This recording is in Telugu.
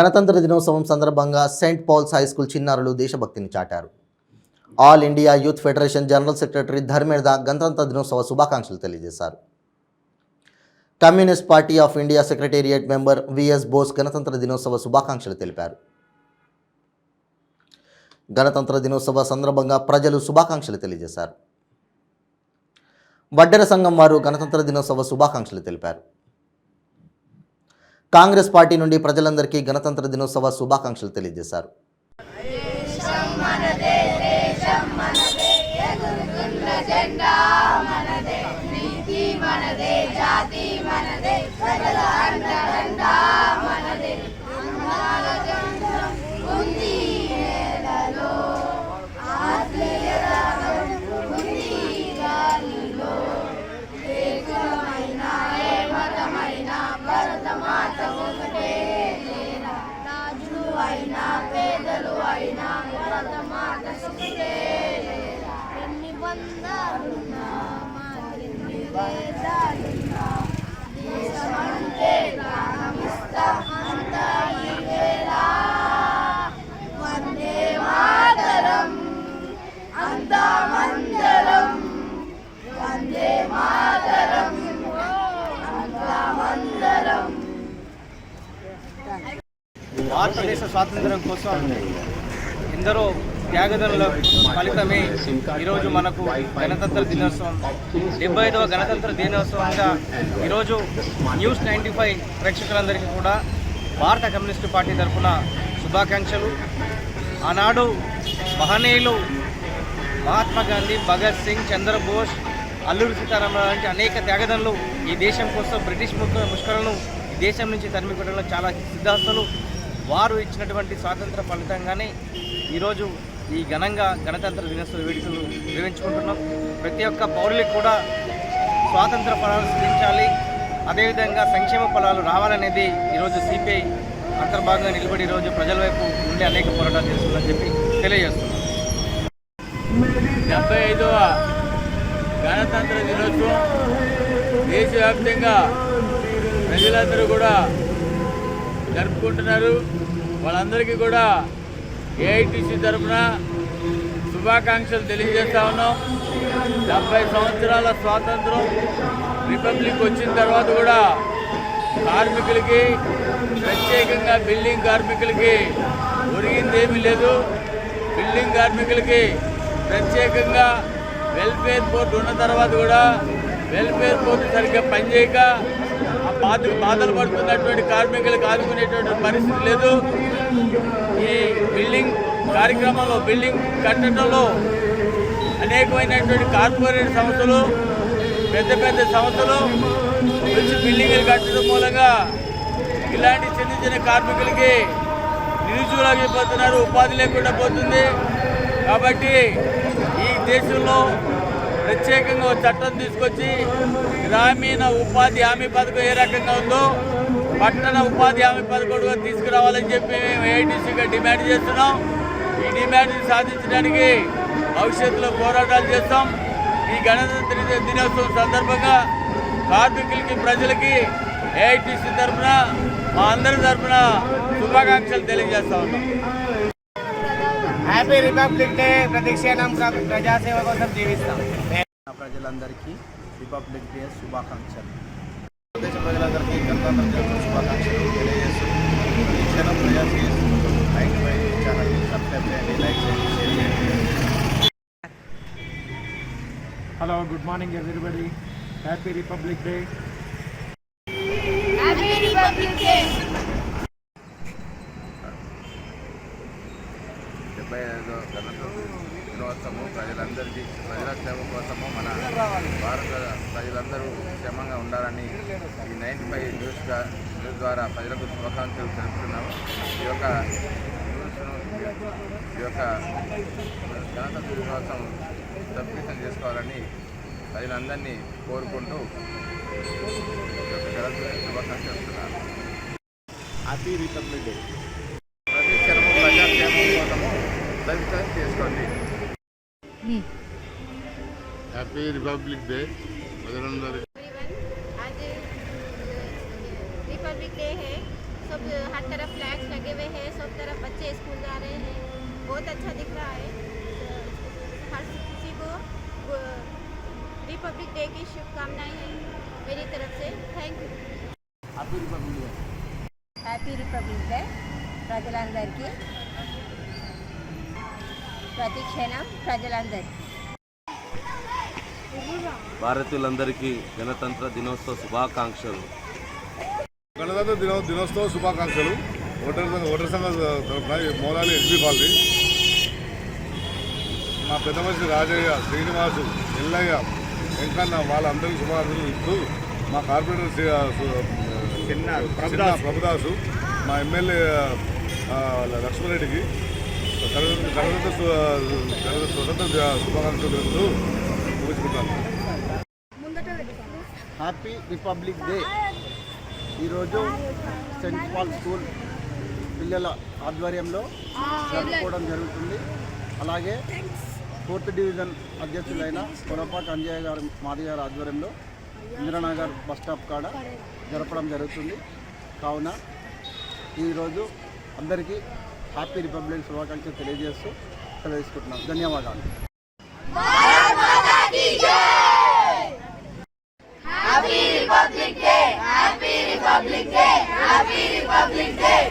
గణతంత్ర దినోత్సవం సందర్భంగా సెయింట్ పాల్స్ హై స్కూల్ చిన్నారులు దేశభక్తిని చాటారు. All India Youth Federation general secretary Dharmendra గణతంత్ర దినోత్సవ శుభాకాంక్షలు తెలియజేశారు. Communist Party of India secretariat member V S Bose గణతంత్ర దినోత్సవ శుభాకాంక్షలు తెలిపారు. గణతంత్ర దినోత్సవ సందర్భంగా ప్రజలు శుభాకాంక్షలు తెలియజేశారు. వడ్డెర సంఘం వారు గణతంత్ర దినోత్సవ శుభాకాంక్షలు తెలిపారు. కాంగ్రెస్ పార్టీ నుండి ప్రజలందరికీ గణతంత్ర దినోత్సవ శుభాకాంక్షలు తెలియజేశారు. భారతదేశ స్వాతంత్ర్యం కోసం ఎందరో త్యాగదనుల ఫలితమే ఈరోజు మనకు గణతంత్ర దినోత్సవం 75వ గణతంత్ర దినోత్సవంగా ఈరోజు న్యూస్ 95 ప్రేక్షకులందరికీ కూడా భారత కమ్యూనిస్టు పార్టీ తరఫున శుభాకాంక్షలు. ఆనాడు మహనీయులు మహాత్మా గాంధీ, భగత్ సింగ్, చంద్రబోస్, అల్లూరి సీతారామరావు లాంటి అనేక త్యాగదనులు ఈ దేశం కోసం బ్రిటిష్ ముష్కరులను ఈ దేశం నుంచి తరిమి కొట్టడంలో చాలా సిద్ధాస్తులు. వారు ఇచ్చినటువంటి స్వాతంత్ర ఫలితంగానే ఈరోజు ఈ ఘనంగా గణతంత్ర దినోత్సవ వేడుకలు నిర్వహించుకుంటున్నాం. ప్రతి ఒక్క పౌరులకు కూడా స్వాతంత్ర ఫలాలు సిద్ధించాలి, అదేవిధంగా సంక్షేమ ఫలాలు రావాలనేది ఈరోజు సిపిఐ అంతర్భాగంగా నిలబడి ఈరోజు ప్రజల వైపు నుండి అనేక పోరాటాలు చేస్తుందని చెప్పి తెలియజేస్తున్నాం. 75వ గణతంత్ర దినోత్సవం దేశవ్యాప్తంగా ప్రజలందరూ కూడా జరుపుకుంటున్నారు. వాళ్ళందరికీ కూడా ఏఐటీసీ తరఫున శుభాకాంక్షలు తెలియజేస్తా ఉన్నాం. 70 సంవత్సరాల స్వాతంత్రం రిపబ్లిక్ వచ్చిన తర్వాత కూడా కార్మికులకి, ప్రత్యేకంగా బిల్డింగ్ కార్మికులకి ఒరిగిందేమీ లేదు. బిల్డింగ్ కార్మికులకి ప్రత్యేకంగా వెల్ఫేర్ బోర్డు ఉన్న తర్వాత కూడా వెల్ఫేర్ బోర్డు సరిగ్గా పనిచేయక ఆ బాధలు పడుతున్నటువంటి కార్మికులకు ఆదుకునేటువంటి పరిస్థితి లేదు. ఈ బిల్డింగ్ కార్యక్రమంలో, బిల్డింగ్ కట్టడంలో అనేకమైనటువంటి కార్పొరేట్ సంస్థలు, పెద్ద పెద్ద సంస్థలు వచ్చి బిల్డింగ్లు కట్టడం మూలంగా ఇలాంటి చిన్న చిన్న కార్మికులకి నిరుద్యోగులైపోతున్నారు, ఉపాధి లేకుండా పోతుంది. కాబట్టి ఈ దేశంలో ప్రత్యేకంగా చట్టం తీసుకొచ్చి గ్రామీణ ఉపాధి హామీ పథకం ఏ రకంగా ఉందో పట్టణ ఉపాధి హామీ పథకం తీసుకురావాలని చెప్పి మేము ఏఐటీసీగా డిమాండ్ చేస్తున్నాం. ఈ డిమాండ్ని సాధించడానికి భవిష్యత్తులో పోరాటాలు చేస్తాం. ఈ గణతంత్ర దినోత్సవం సందర్భంగా కార్మికులకి, ప్రజలకి ఏఐటీసీ తరఫున, మా అందరి తరఫున శుభాకాంక్షలు తెలియజేస్తా ఉన్నాం. Happy Republic day. ప్రతిక్షణం ప్రజాసేవ కోసం జీవిస్తాం. ప్రజలందరికీ రిపబ్లిక్ డే శుభాకాంక్షలు. దేశ ప్రజలందరికీ గణతంత్ర దినోత్సవ శుభాకాంక్షలు తెలియజేస్తూ ప్రతిక్షణం ప్రజాసేవ ఛానల్ సబ్స్క్రైబ్ చేయండి, లైక్ చేయండి, షేర్ చేయండి. Hello, good morning everybody. Happy Republic Day. Happy Republic Day. 75వ గణతంత్ర దినోత్సవం ప్రజలందరికీ, ప్రజల క్షేమ కోసము, మన భారత ప్రజలందరూ క్షేమంగా ఉండాలని ఈ 95 న్యూస్ ద్వారా ప్రజలకు శుభాకాంక్షలు తెలుపుతున్నాము. ఈ యొక్క గణతంత్ర దినోత్సవం సబ్మిషన్ చేసుకోవాలని ప్రజలందరినీ కోరుకుంటూ శుభాకాంక్షలు ఇస్తున్నాను. Happy Republic day. ప్రతి క్షణము ప్రజాక్షేమం కోసము సబ్మిషన్ చేసుకోండి. హ్యాపీ రిపబ్లిక్ డే ప్రజలందరూ. आज रिपब्लिक डे है, सब हर तरफ फ्लैग्स लगे हुए हैं, सब तरफ बच्चे स्कूल जा रहे हैं, बहुत अच्छा दिख रहा है। हर किसी को रिपब्लिक डे की शुभकामनाएं हैं मेरी तरफ से। Thank you. Happy Republic day ప్రజలందరికీ, ప్రతి క్షణం ప్రజలందరికీ. భారతీయులందరికీ గణతంత్ర దినోత్సవ శుభాకాంక్షలు. గణతంత్ర దినోత్సవ శుభాకాంక్షలు. ఓటర్ సంఘ తరఫున మౌలాలి ఎస్బీ కాలనీ మా పెద్ద మనిషి రాజయ్య, శ్రీనివాసు, ఎల్లయ్య, వెంకన్న వాళ్ళందరికీ శుభాకాంక్షలు ఇస్తూ మా కార్పొరేటర్ చిన్న ప్రభుదాసు, మా ఎమ్మెల్యే లక్ష్మణరెడ్డికి స్వతంత్ర శుభాకాంక్షలు తెలుపుతూ ముగించుకుంటాను. Happy Republic Day. ఈరోజు సెయింట్ పాల్ స్కూల్ పిల్లల ఆధ్వర్యంలో జరుపుకోవడం జరుగుతుంది. అలాగే 4th డివిజన్ అధ్యక్షులైన కొరపాటి అంజయ్య గారు, మాది గారి ఆధ్వర్యంలో ఇందిరానగర్ బస్ స్టాప్ కాడ జరపడం జరుగుతుంది. కావున ఈరోజు అందరికీ హ్యాపీ రిపబ్లిక్ శుభాకాంక్షలు తెలియజేస్తూ తెలియజేసుకుంటున్నాం. ధన్యవాదాలు. Happy Republic Day! Happy Republic Day! Happy Republic Day!